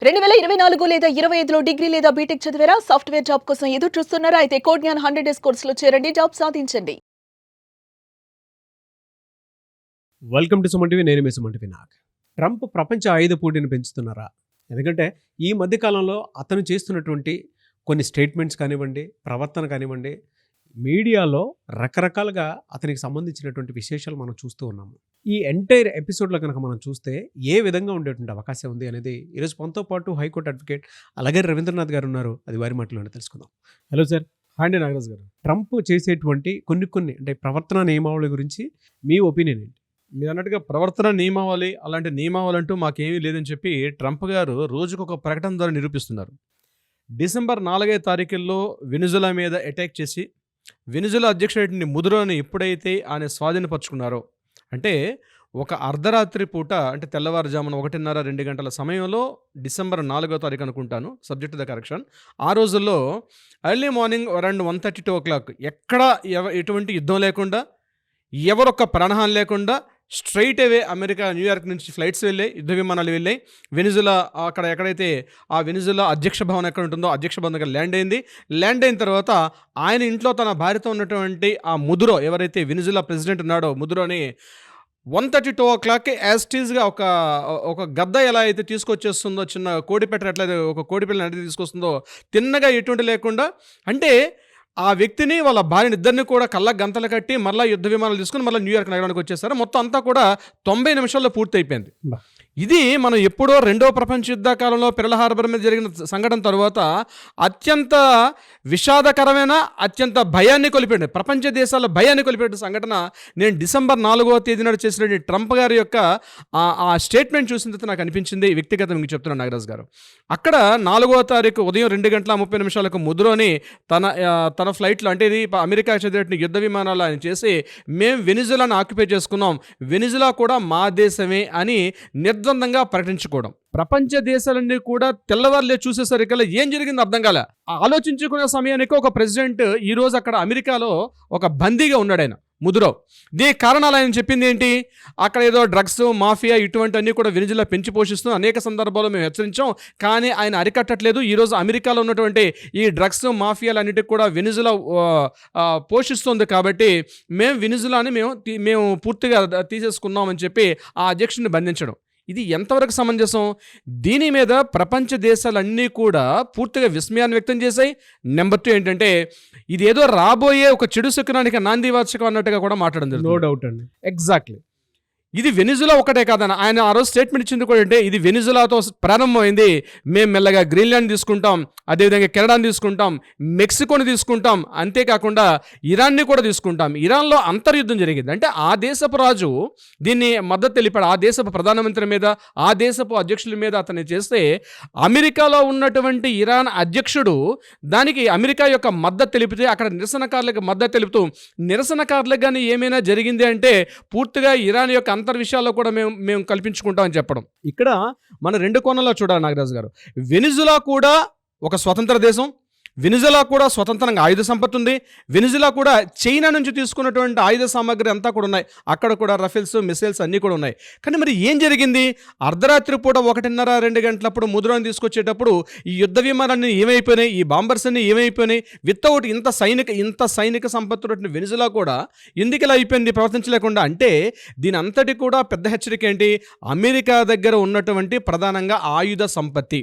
2024 లేదా 25లో డిగ్రీ లేదా బీటెక్ చదివారా? సాఫ్ట్‌వేర్ జాబ్ కోసం ఎదురు చూస్తున్నారా? అయితే కోడ్ జ్ఞాన్ 100 డేస్ కోర్సులో చేరండి, జాబ్ సాధించండి. Welcome to Suman TV. నేను మీ సుమన్ టీవీ. ట్రంప్ ప్రపంచ ఆయుధ పోటీని పెంచుతున్నారా? ఎందుకంటే ఈ మధ్య కాలంలో అతను చేస్తున్నటువంటి కొన్ని స్టేట్మెంట్స్ కానివ్వండి, ప్రవర్తన కానివ్వండి, మీడియాలో రకరకాలుగా అతనికి సంబంధించినటువంటి విశేషాలు మనం చూస్తూ ఉన్నాము. ఈ ఎంటైర్ ఎపిసోడ్లో కనుక మనం చూస్తే ఏ విధంగా ఉండేటువంటి అవకాశం ఉంది అనేది ఈరోజు మనతో పాటు హైకోర్టు అడ్వకేట్ అలాగే రవీంద్రనాథ్ గారు ఉన్నారు. అది వారి మాటలోనే తెలుసుకుందాం. Hello sir. హాండి నాగరాజ్ గారు, ట్రంప్ చేసేటువంటి కొన్ని అంటే ప్రవర్తన నియమావళి గురించి మీ ఒపీనియన్ ఏంటి? మీరు అన్నట్టుగా ప్రవర్తన నియమావళి, అలాంటి నియమావళి అంటూ మాకేమీ లేదని చెప్పి ట్రంప్ గారు రోజుకొక ప్రకటన ద్వారా నిరూపిస్తున్నారు. డిసెంబర్ 4వ తారీఖుల్లో వెనిజులా మీద అటాక్ చేసి వెనిజులా అధ్యక్షుడిని ముదురోని ఎప్పుడైతే ఆయన స్వాధీనపరుచుకున్నారో, అంటే ఒక అర్ధరాత్రి పూట, అంటే తెల్లవారుజామున 1:30-2 గంటల సమయంలో, డిసెంబర్ 4వ తారీఖు అనుకుంటాను, సబ్జెక్ట్ ద కరెక్షన్, ఆ రోజుల్లో ఎర్లీ మార్నింగ్ అరౌండ్ 1:32 o'clock ఎక్కడ ఎటువంటి యుద్ధం లేకుండా, ఎవరొక్క ప్రాణహాని లేకుండా స్ట్రైట్ అవే అమెరికా న్యూయార్క్ నుంచి ఫ్లైట్స్ వెళ్ళాయి, యుద్ధ విమానాలు వెళ్ళాయి. వెనిజులా అక్కడ ఎక్కడైతే ఆ వెనిజులా అధ్యక్ష భవన్ ఎక్కడ ఉంటుందో అధ్యక్ష భవన్ దగ్గర ల్యాండ్ అయింది. ల్యాండ్ అయిన తర్వాత ఆయన ఇంట్లో తన భార్యతో ఉన్నటువంటి ఆ ముదురో, ఎవరైతే వెనిజులా ప్రెసిడెంట్ ఉన్నాడో ముదురోని 1:32 o'clock యాజ్ టీజ్గా ఒక గద్ద ఎలా అయితే తీసుకొచ్చేస్తుందో, చిన్న కోడిపెట్ట ఎట్లయితే ఒక కోడిపిల్లని అయితే తీసుకొస్తుందో, తిన్నగా ఎటువంటి లేకుండా, అంటే ఆ వ్యక్తిని వాళ్ళ భార్యని ఇద్దరిని కూడా కళ్ళ గంతలు కట్టి మళ్ళీ యుద్ధ విమానాలు తీసుకుని మళ్ళీ న్యూయార్క్ నగరానికి వచ్చేసారు. మొత్తం అంతా కూడా 90 నిమిషాల్లో పూర్తి అయిపోయింది. ఇది మనం ఎప్పుడో రెండో ప్రపంచ యుద్ధ కాలంలో పెరల్ హార్బర్ మీద జరిగిన సంఘటన తర్వాత అత్యంత విషాదకరమైన, అత్యంత భయాన్ని కొలిపేడు, ప్రపంచ దేశాల భయాన్ని కొలిపేట సంఘటన నేను డిసెంబర్ 4వ తేదీ నాడు చేసిన ట్రంప్ గారి యొక్క ఆ స్టేట్మెంట్ చూసిన తర్వాత నాకు అనిపించింది. వ్యక్తిగతంగా మీకు చెప్తున్నాను నాగరాజ్ గారు. అక్కడ 4వ తారీఖు ఉదయం 2:30 ముదురోని తన ఫ్లైట్లో, అంటే ఇది అమెరికా చెందిన యుద్ధ విమానాలు ఆయన చేసి, మేము వెనిజులాను ఆక్యుపై చేసుకున్నాం, వెనిజులా కూడా మా దేశమే అని నిర్ద్వందంగా ప్రకటించుకోవడం. ప్రపంచ దేశాలన్నీ కూడా తెల్లవారులే చూసేసరికల్లా ఏం జరిగిందో అర్థం కాలే. ఆలోచించుకునే సమయానికి ఒక ప్రెసిడెంట్ ఈరోజు అక్కడ అమెరికాలో ఒక బందీగా ఉన్నాడు ఆయన ముదురో. దీని కారణాలు ఆయన చెప్పింది ఏంటి? అక్కడ ఏదో డ్రగ్స్ మాఫియా ఇటువంటివన్నీ కూడా వెనిజులా పెంచి పోషిస్తూ అనేక సందర్భాల్లో మేము హెచ్చరించాం, కానీ ఆయన అరికట్టట్లేదు. ఈరోజు అమెరికాలో ఉన్నటువంటి ఈ డ్రగ్స్ మాఫియాలు అన్నిటికి కూడా వెనిజులా పోషిస్తుంది, కాబట్టి మేము వెనిజులాని మేము పూర్తిగా తీసేసుకున్నామని చెప్పి ఆ అధ్యక్షుడిని బంధించడం. ఇది ఎంతవరకు సమంజసం? దీని మీద ప్రపంచ దేశాలన్నీ కూడా పూర్తిగా విస్మయాన్ని వ్యక్తం చేశాయి. నెంబర్ 2 ఏంటంటే, ఇది ఏదో రాబోయే ఒక చెడు శకునానికి నాందివాచకం అన్నట్టుగా కూడా మాట్లాడడం. నో డౌట్ అండి. ఎగ్జాక్ట్లీ. ఇది వెనిజులా ఒకటే కాదని ఆయన ఆ రోజు స్టేట్మెంట్ ఇచ్చింది కూడా అంటే, ఇది వెనిజులాతో ప్రారంభమైంది, మేము మెల్లగా గ్రీన్లాండ్ తీసుకుంటాం, అదేవిధంగా కెనడాని తీసుకుంటాం, మెక్సికోని తీసుకుంటాం, అంతేకాకుండా ఇరాన్ని కూడా తీసుకుంటాం. ఇరాన్లో అంతర్యుద్ధం జరిగింది. అంటే ఆ దేశపు రాజు దీన్ని మద్దతు తెలిపాడు. ఆ దేశపు ప్రధానమంత్రి మీద, ఆ దేశపు అధ్యక్షుల మీద అతన్ని చేస్తే, అమెరికాలో ఉన్నటువంటి ఇరాన్ అధ్యక్షుడు దానికి అమెరికా యొక్క మద్దతు తెలిపితే, అక్కడ నిరసనకారులకు మద్దతు తెలుపుతూ, నిరసనకారులకు కానీ ఏమైనా జరిగింది అంటే పూర్తిగా ఇరాన్ యొక్క అంతర్ విషయాల్లో కూడా మేము కల్పించుకుంటామని చెప్పడం. ఇక్కడ మన 2 కోణాల్లో చూడాలి నాగరాజు గారు. వెనిజులా కూడా ఒక స్వతంత్ర దేశం, వెనిజులా కూడా స్వతంత్రంగా ఆయుధ సంపత్తి ఉంది. వెనిజులా కూడా చైనా నుంచి తీసుకున్నటువంటి ఆయుధ సామాగ్రి అంతా కూడా ఉన్నాయి. అక్కడ కూడా రఫేల్స్, మిసైల్స్ అన్నీ కూడా ఉన్నాయి. కానీ మరి ఏం జరిగింది? అర్ధరాత్రి పూట 1:30-2 గంటలప్పుడు ముదురోని తీసుకొచ్చేటప్పుడు ఈ యుద్ధ విమానాన్ని ఏమైపోయినాయి, ఈ బాంబర్స్ అన్ని ఏమైపోయినాయి? వితౌట్ ఇంత సైనిక సంపత్తున్న వెనిజులా కూడా ఎందుకు ఇలా అయిపోయింది ప్రవర్తించలేకుండా? అంటే దీని అంతటి కూడా పెద్ద హెచ్చరిక ఏంటి? అమెరికా దగ్గర ఉన్నటువంటి ప్రధానంగా ఆయుధ సంపత్తి.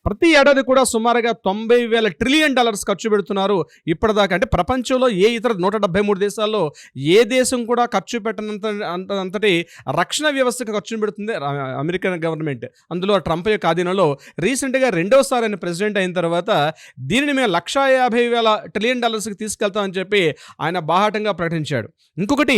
ప్రతి ఏడాది కూడా సుమారుగా $90,000 ట్రిలియన్ ఖర్చు పెడుతున్నారు ఇప్పటిదాకా. అంటే ప్రపంచంలో ఏ ఇతర 173 దేశాల్లో ఏ దేశం కూడా ఖర్చు పెట్టనంతటి రక్షణ వ్యవస్థకు ఖర్చు పెడుతుంది అమెరికన్ గవర్నమెంట్. అందులో ట్రంప్ యొక్క ఆధీనంలో రీసెంట్గా 2వసారి ఆయన ప్రెసిడెంట్ అయిన తర్వాత దీనిని మేము $150,000 ట్రిలియన్ తీసుకెళ్తామని చెప్పి ఆయన బాహాటంగా ప్రకటించాడు. ఇంకొకటి,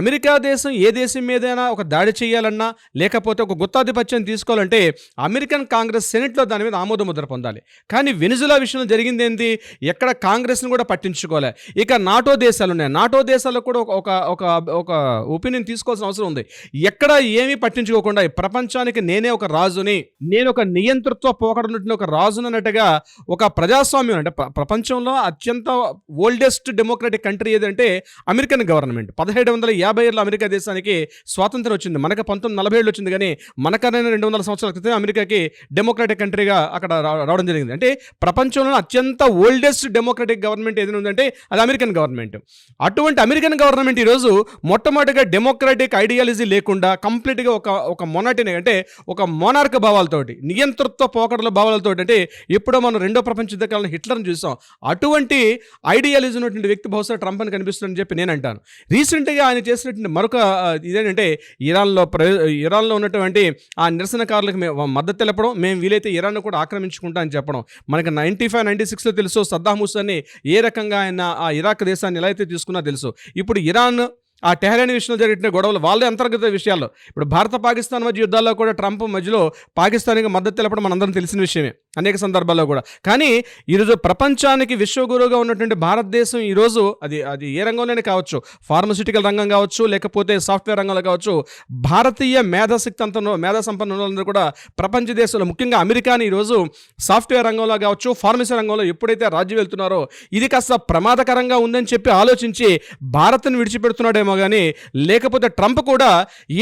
అమెరికా దేశం ఏ దేశం మీదైనా ఒక దాడి చేయాలన్నా, లేకపోతే ఒక గుత్తాధిపత్యం తీసుకోవాలంటే అమెరికన్ కాంగ్రెస్ సెనెట్లో దాని మీద ఆమోద ముద్ర పొందాలి. కానీ వెనిజులా విషయంలో జరిగింది ఏంటి? ఎక్కడ కాంగ్రెస్ని కూడా పట్టించుకోలే. ఇక నాటో దేశాలు ఉన్నాయి, నాటో దేశాల్లో కూడా ఒక ఒక ఒక ఒపీనియన్ తీసుకోవాల్సిన అవసరం ఉంది. ఎక్కడ ఏమీ పట్టించుకోకుండా ప్రపంచానికి నేనే ఒక రాజుని, నేను ఒక నియంతృత్వ పోకడనుంటి ఒక రాజుని అన్నట్టుగా ఒక ప్రజాస్వామ్యం అంటే ప్రపంచంలో అత్యంత ఓల్డెస్ట్ డెమోక్రటిక్ కంట్రీ ఏదంటే అమెరికన్ గవర్నమెంట్. 1757లో అమెరికా దేశానికి స్వాతంత్రం వచ్చింది. మనకు 1947 వచ్చింది, కానీ మనకన్నా 200 సంవత్సరాల క్రితం అమెరికాకి డెమోక్రటిక్ కంట్రీగా అక్కడ రావడం జరిగింది. అంటే ప్రపంచంలో అత్యంత ఓల్డెస్ట్ డెమోక్రటిక్ గవర్నమెంట్ ఏదైనా ఉందంటే అది అమెరికన్ గవర్నమెంట్. అటువంటి అమెరికన్ గవర్నమెంట్ ఈరోజు మొట్టమొదటిగా డెమోక్రటిక్ ఐడియాలజీ లేకుండా కంప్లీట్గా ఒక మొనాటిని అంటే ఒక మోనార్క్ భావాలతోటి, నియంతృత్వ పోకడల భావాలతోటి, అంటే ఎప్పుడో మనం రెండో ప్రపంచ యుద్ధ కాలంలో హిట్లర్ని చూసాం, అటువంటి ఐడియాలజీ ఉన్నటువంటి వ్యక్తి బహుశా ట్రంప్ అని కనిపిస్తుందని చెప్పి నేను అంటాను. రీసెంట్గా ఆయన చేసినటువంటి మరొక ఇదేంటంటే ఇరాన్లో ఉన్నటువంటి ఆ నిరసనకారులకు మద్దతు తెలపడం, మేము వీలైతే ఇరాన్ కూడా ఆక్రమించుకుంటా అని చెప్పడం. మనకి 95-96లో తెలుసు సద్దాం హుస్సేన్ని ఏ రకంగా ఆయన ఆ ఇరాక్ దేశాన్ని ఎలా అయితే తీసుకున్నా తెలుసు. ఇప్పుడు ఇరాన్ ఆ టెహరాన్ విషయంలో జరిగిన గొడవలు వాళ్ళే అంతర్గత విషయాల్లో. ఇప్పుడు భారత పాకిస్తాన్ మధ్య యుద్ధాల్లో కూడా ట్రంప్ మధ్యలో పాకిస్తాన్కి మద్దతు తెలపడం మనందరం తెలిసిన విషయమే అనేక సందర్భాల్లో కూడా. కానీ ఈరోజు ప్రపంచానికి విశ్వగురువుగా ఉన్నటువంటి భారతదేశం ఈరోజు అది ఏ రంగంలోనే కావచ్చు, ఫార్మస్యూటికల్ రంగం కావచ్చు, లేకపోతే సాఫ్ట్వేర్ రంగంలో కావచ్చు, భారతీయ మేధా సంపన్నులందరూ కూడా ప్రపంచ దేశంలో ముఖ్యంగా అమెరికాని ఈరోజు సాఫ్ట్వేర్ రంగంలో కావచ్చు, ఫార్మసీ రంగంలో ఎప్పుడైతే రాజ్యం వెళ్తున్నారో ఇది కాస్త ప్రమాదకరంగా ఉందని చెప్పి ఆలోచించి భారత్ని విడిచిపెడుతున్నాడేమో కానీ, లేకపోతే ట్రంప్ కూడా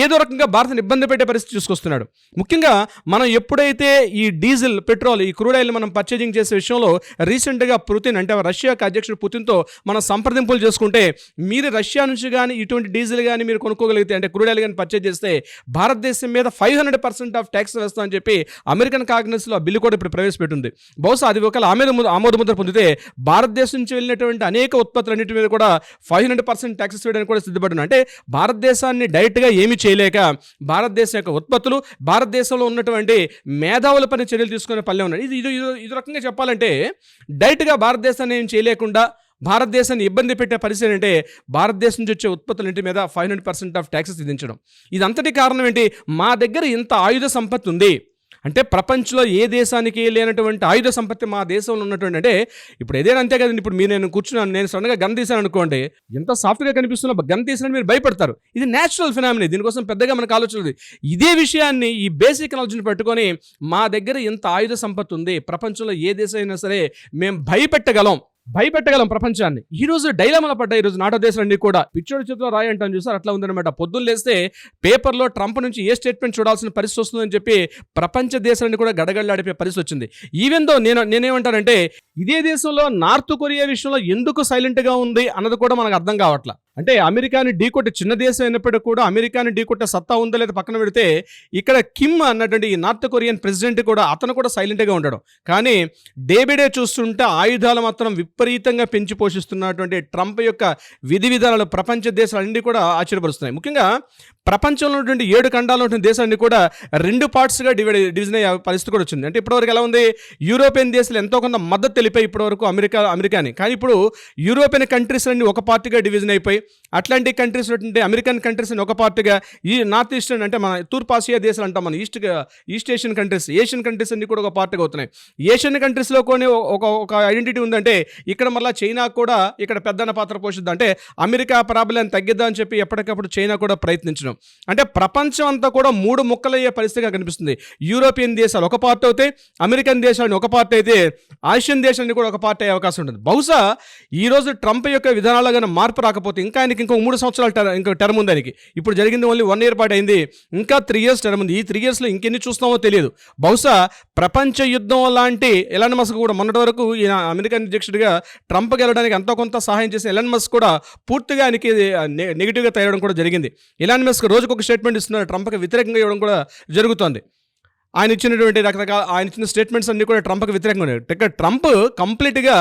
ఏదో రకంగా భారత్ని ఇబ్బంది పెట్టే పరిస్థితి చూసుకొస్తున్నాడు. ముఖ్యంగా మనం ఎప్పుడైతే ఈ డీజిల్, పెట్రోల్, ఈ క్రూడ్ ఆయిల్ మనం పర్చేజింగ్ చేసే విషయంలో రీసెంట్గా పుతిన్ అంటే రష్యాకి అధ్యక్షుడు పుతిన్తో మనం సంప్రదింపులు చేసుకుంటే, మీరు రష్యా నుంచి కానీ ఇటువంటి డీజిల్ కానీ మీరు కొనుక్కోగలిగితే అంటే క్రూడ్ ఆయిల్ కానీ పర్చేజ్ చేస్తే భారతదేశం మీద 500% ఆఫ్ ట్యాక్స్ వేస్తామని చెప్పి అమెరికన్ కాంగ్రెస్లో ఆ బిల్లు కూడా ఇప్పుడు ప్రవేశపెట్టింది. బహుశా అది ఒకవేళ ఆమోద ముద్ర పొందితే భారతదేశం నుంచి వెళ్ళినటువంటి అనేక ఉత్పత్తులన్నింటి మీద కూడా 500% ట్యాక్సెస్ వేయడానికి కూడా సిద్ధపడిన. అంటే భారతదేశాన్ని డైరెక్ట్గా ఏమీ చేయలేక భారతదేశం యొక్క ఉత్పత్తులు, భారతదేశంలో ఉన్నటువంటి మేధావుల పైన చర్యలు తీసుకునే పల్లె ఉన్నాయి. ఇది రకంగా చెప్పాలంటే డైరెక్ట్గా భారతదేశాన్ని ఏం చేయలేకుండా భారతదేశాన్ని ఇబ్బంది పెట్టే పరిస్థితి అంటే భారతదేశం నుంచి వచ్చే ఉత్పత్తులంటి మీద 500% ఆఫ్ ట్యాక్సెస్ విధించడం. ఇదంతటి కారణం ఏంటి? మా దగ్గర ఇంత ఆయుధ సంపత్తి ఉంది అంటే ప్రపంచంలో ఏ దేశానికి లేనటువంటి ఆయుధ సంపత్తి మా దేశంలో ఉన్నటువంటి. అంటే ఇప్పుడు ఏదైనా అంతే కదండి. ఇప్పుడు నేను కూర్చున్నాను, నేను సడన్గా గన్ తీసాను అనుకోండి, ఎంత సాఫ్ట్గా కనిపిస్తున్నా గన్ తీసినట్టు మీరు భయపడతారు. ఇది నేచురల్ ఫినామినా, దీనికోసం పెద్దగా మనకు ఆలోచన. ఇదే విషయాన్ని ఈ బేసిక్ నాలెడ్జ్ని పెట్టుకొని మా దగ్గర ఇంత ఆయుధ సంపత్తి ఉంది, ప్రపంచంలో ఏ దేశం అయినా సరే మేము భయపెట్టగలం ప్రపంచాన్ని. ఈ రోజు డైలమాలో పడ్డాయి. ఈరోజు నాటో దేశాలన్నీ కూడా పిచ్చోడి చేతిలో రాయి అంటాను చూసారు, అట్లా ఉందన్నమాట. పొద్దున్న లేస్తే పేపర్లో ట్రంప్ నుంచి ఏ స్టేట్మెంట్ చూడాల్సిన పరిస్థితి వస్తుందని చెప్పి ప్రపంచ దేశాలన్నీ కూడా గడగడలాడిపోయే పరిస్థితి వచ్చింది. ఈవెన్ దో నేనేమంటానంటే ఇదే దేశంలో నార్త్ కొరియా విషయంలో ఎందుకు సైలెంట్గా ఉంది అన్నది కూడా మనకు అర్థం కావట్లా. అంటే అమెరికాని ఢీకొట్టే చిన్న దేశం అయినప్పటికీ కూడా అమెరికాని ఢీకొట్టే సత్తా ఉందో లేదా పక్కన పెడితే, ఇక్కడ కిమ్ అన్నటువంటి ఈ నార్త్ కొరియన్ ప్రెసిడెంట్ కూడా అతను కూడా సైలెంట్గా ఉండడం. కానీ డే బై డే చూస్తుంటే ఆయుధాలు మాత్రం విపరీతంగా పెంచి పోషిస్తున్నటువంటి ట్రంప్ యొక్క విధి విధానాలు ప్రపంచ దేశాలన్నీ కూడా ఆశ్చర్యపరుస్తున్నాయి. ముఖ్యంగా ప్రపంచంలో ఉన్నటువంటి 7 ఖండాల్లో ఉన్న దేశాలన్నీ కూడా 2 పార్ట్స్గా డివిజన్ అయ్యే పరిస్థితి కూడా వచ్చింది. అంటే ఇప్పటివరకు ఎలా ఉంది? యూరోపియన్ దేశాలు ఎంతో కొంత మద్దతు తెలిపాయి ఇప్పటివరకు అమెరికాని. కానీ ఇప్పుడు యూరోపియన్ కంట్రీస్ అన్ని ఒక పార్టీగా డివిజన్ అయిపోయి, అట్లాంటిక్ కంట్రీస్ అంటే అమెరికన్ కంట్రీస్ అని ఒక పార్టీగా, ఈ నార్త్ ఈస్టర్న్ అంటే మన తూర్పు ఆసియా దేశాలు అంటాం మన ఈస్ట్ ఏషియన్ కంట్రీస్ అన్ని కూడా ఒక పార్టీగా అవుతున్నాయి. ఏషియన్ కంట్రీస్లో కొన్ని ఒక ఐడెంటిటీ ఉందంటే ఇక్కడ మళ్ళీ చైనా కూడా ఇక్కడ పెద్దన్న పాత్ర పోషిద్దాం. అంటే అమెరికా ప్రాబల్యాన్ని తగ్గిద్దాం అని చెప్పి ఎప్పటికప్పుడు చైనా కూడా ప్రయత్నించడం. అంటే ప్రపంచం అంతా కూడా 3 ముక్కలయ్యే పరిస్థితిగా కనిపిస్తుంది. యూరోపియన్ దేశాలు ఒక పార్ట్ అవుతాయి, అమెరికన్ దేశాలను ఒక పార్ట్ అయితే ఆసియన్ దేశాన్ని కూడా ఒక పార్ట్ అయ్యే అవకాశం ఉంటుంది. బహుశా ఈ రోజు ట్రంప్ యొక్క విధానాల్లో కానీ మార్పు రాకపోతే ఇంకా ఆయనకి ఇంకో 3 సంవత్సరాల ఇంకో టర్మ్ ఉంది ఆయనకి. ఇప్పుడు జరిగింది ఓన్లీ 1 ఇయర్ పాటు అయింది, ఇంకా 3 ఇయర్స్ టర్మ్ ఉంది. ఈ 3 ఇయర్స్లో ఇంకెన్ని చూస్తామో తెలియదు. బహుశా ప్రపంచ యుద్ధం లాంటి ఎలాన్ మస్క్ కూడా మొన్నటి వరకు ఈయన అమెరికన్ అధ్యక్షుడిగా ట్రంప్ గెలవడానికి ఎంతో కొంత సహాయం చేసిన ఎలాన్ మస్క్ కూడా పూర్తిగా ఆయనకి నెగిటివ్గా తయారవడం కూడా జరిగింది. ఎలాన్ మస్క్ రోజుకొక స్టేట్మెంట్ ఇస్తున్నారు, ట్రంప్కి వ్యతిరేకంగా ఇవ్వడం కూడా జరుగుతోంది. ఆయన ఇచ్చిన స్టేట్మెంట్స్ అన్ని కూడా ట్రంప్కి వ్యతిరేకంగా ఉన్నాయి. ట్రంప్ కంప్లీట్గా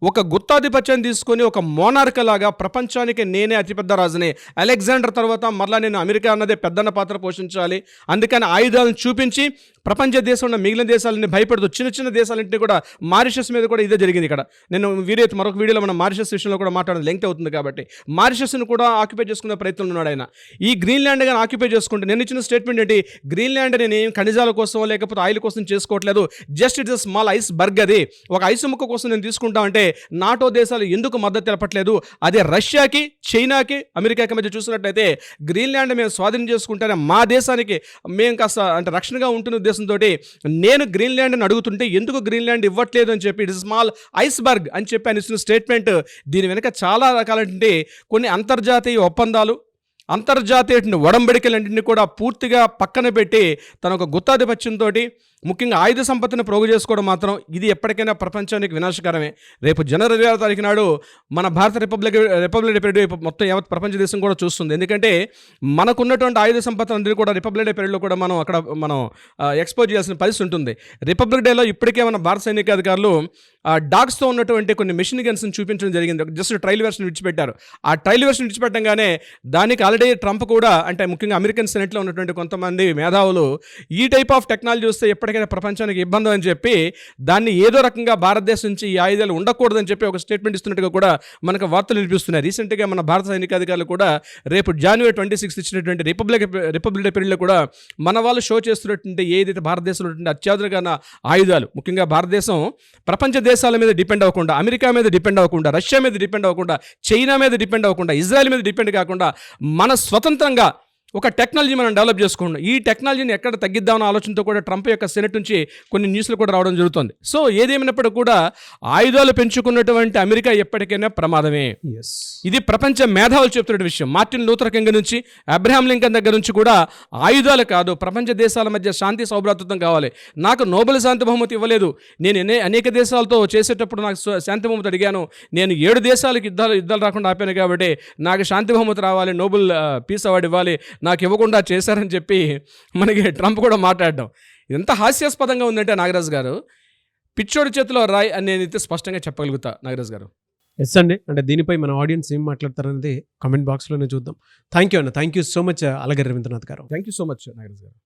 ఒక గుత్తాధిపత్యాన్ని తీసుకొని ఒక మోనార్క్ లాగా ప్రపంచానికి నేనే అతిపెద్ద రాజుని, అలెగ్జాండర్ తర్వాత మరలా నేను అమెరికా అన్నదే పెద్దన్న పాత్ర పోషించాలి, అందుకని ఆయుధాలను చూపించి ప్రపంచ దేశంలో మిగిలిన దేశాలని భయపెడుతూ చిన్న దేశాలన్నింటినీ కూడా మారిషస్ మీద కూడా ఇదే జరిగింది. ఇక్కడ నేను మరొక వీడియోలో మనం మారిషస్ విషయంలో కూడా మాట్లాడడం లెంగ్త్ అవుతుంది కాబట్టి మారిషస్ను కూడా ఆక్యుపై చేసుకునే ప్రయత్నంలో ఉన్నాడు ఆయన. ఈ గ్రీన్లాండ్ కానీ ఆక్యుపై చేసుకుంటే నేను ఇచ్చిన స్టేట్మెంట్ ఏంటి? గ్రీన్లాండ్ నేను ఖనిజాల కోసం కోసం లేకపోతే ఆయిల్ కోసం చేసుకోవట్లేదు. Just it's small iceberg. అది ఒక ఐసు ముక్క కోసం నేను తీసుకుంటామంటే నాటో దేశాలు ఎందుకు మద్దతు తెలపట్లేదు? అదే రష్యాకి, చైనాకి, అమెరికాకి మధ్య చూసినట్లయితే గ్రీన్లాండ్ మేము స్వాధీనం చేసుకుంటేనే మా దేశానికి మేము కాస్త అంటే రక్షణగా ఉంటున్న ఉద్దేశంతో నేను గ్రీన్లాండ్ని అడుగుతుంటే ఎందుకు గ్రీన్లాండ్ ఇవ్వట్లేదు అని చెప్పి, ఇట్ స్మాల్ ఐస్బర్గ్ అని చెప్పి ఆయన ఇస్తున్న స్టేట్మెంట్, దీని వెనక చాలా రకాలంటే కొన్ని అంతర్జాతీయ ఒప్పందాలు, అంతర్జాతీయ ఒడంబడికలన్నింటినీ కూడా పూర్తిగా పక్కన పెట్టి తన ఒక గుత్తాధిపత్యంతో ముఖ్యంగా ఆయుధ సంపత్తిని ప్రోగు చేసుకోవడం మాత్రం ఇది ఎప్పటికైనా ప్రపంచానికి వినాశకరమే. రేపు జనవరి 26వ తారీఖు నాడు మన భారత రిపబ్లిక్ డే మొత్తం యావత్ ప్రపంచ దేశం కూడా చూస్తుంది. ఎందుకంటే మనకున్నటువంటి ఆయుధ సంపత్తి అందరినీ కూడా రిపబ్లిక్ డే పీరియడ్లో కూడా మనం ఎక్స్పోజ్ చేయాల్సిన పరిస్థితి ఉంటుంది. రిపబ్లిక్ డేలో ఇప్పటికే మన భారత సైనికాధికారులు డాగ్స్తో ఉన్నటువంటి కొన్ని మెషిన్ గన్స్ని చూపించడం జరిగింది. జస్ట్ ట్రయల్ వెర్షన్ విడిచిపెట్టారు. ఆ ట్రయల్ వెర్షన్ విడిచిపెట్టంగానే దానికి ఆల్రెడీ ట్రంప్ కూడా, అంటే ముఖ్యంగా అమెరికన్ సెనెట్లో ఉన్నటువంటి కొంతమంది మేధావులు ఈ టైప్ ఆఫ్ టెక్నాలజీ వస్తే ఎప్పటికైనా ప్రపంచానికి ఇబ్బంది అని చెప్పి దాన్ని ఏదో రకంగా భారతదేశం నుంచి ఈ ఆయుధాలు ఉండకూడదని చెప్పి ఒక స్టేట్మెంట్ ఇస్తున్నట్టుగా కూడా మనకు వార్తలు వినిపిస్తున్నాయి. రీసెంట్గా మన భారత సైనికాధికారులు కూడా రేపు జనవరి 26 ఇచ్చినటువంటి రిపబ్లిక్ డే పీరియడ్లో కూడా మన వాళ్ళు షో చేస్తున్నటువంటి ఏదైతే భారతదేశంలో ఉన్నటువంటి అత్యాధునిక ఆయుధాలు, ముఖ్యంగా భారతదేశం ప్రపంచ దేశాల మీద డిపెండ్ అవ్వకుండా, అమెరికా మీద డిపెండ్ అవ్వకుండా, రష్యా మీద డిపెండ్ అవ్వకుండా, చైనా మీద డిపెండ్ అవ్వకుండా, ఇజ్రాయెల్ మీద డిపెండ్ కాకుండా మన స్వతంత్రంగా ఒక టెక్నాలజీ మనం డెవలప్ చేసుకుంటాం. ఈ టెక్నాలజీని ఎక్కడ తగ్గిద్దామన్న ఆలోచనతో కూడా ట్రంప్ యొక్క సెనెట్ నుంచి కొన్ని న్యూస్లు కూడా రావడం జరుగుతుంది. సో ఏదేమైనప్పటికీ కూడా ఆయుధాలు పెంచుకున్నటువంటి అమెరికా ఎప్పటికైనా ప్రమాదమే. ఇది ప్రపంచ మేధావులు చెప్తున్న విషయం. మార్టిన్ లూథర్ కింగ్ నుంచి అబ్రహాం లింకన్ దగ్గర నుంచి కూడా ఆయుధాలు కాదు, ప్రపంచ దేశాల మధ్య శాంతి సౌభ్రాతృత్వం కావాలి. నాకు నోబెల్ శాంతి బహుమతి ఇవ్వలేదు, నేను అనేక దేశాలతో చేసేటప్పుడు నాకు శాంతి బహుమతి అడిగాను, నేను 7 దేశాలకు యుద్ధాలు రాకుండా ఆపాను కాబట్టి నాకు శాంతి బహుమతి రావాలి, నోబెల్ పీస్ అవార్డు ఇవ్వాలి, నాకు ఇవ్వకుండా చేశారని చెప్పి మనకి ట్రంప్ కూడా మాట్లాడడం ఎంత హాస్యాస్పదంగా ఉందంటే నాగరాజు గారు, పిచ్చోడి చేతిలో రాయ్ అని నేనైతే స్పష్టంగా చెప్పగలుగుతా నాగరాజు గారు. ఎస్ అండి, అంటే దీనిపై మన ఆడియన్స్ ఏం మాట్లాడతారనేది కామెంట్ బాక్స్లోనే చూద్దాం. థ్యాంక్ యూ అన్న, thank you so much Alagari Ravindranath గారు. Thank you so much Nagaraju గారు.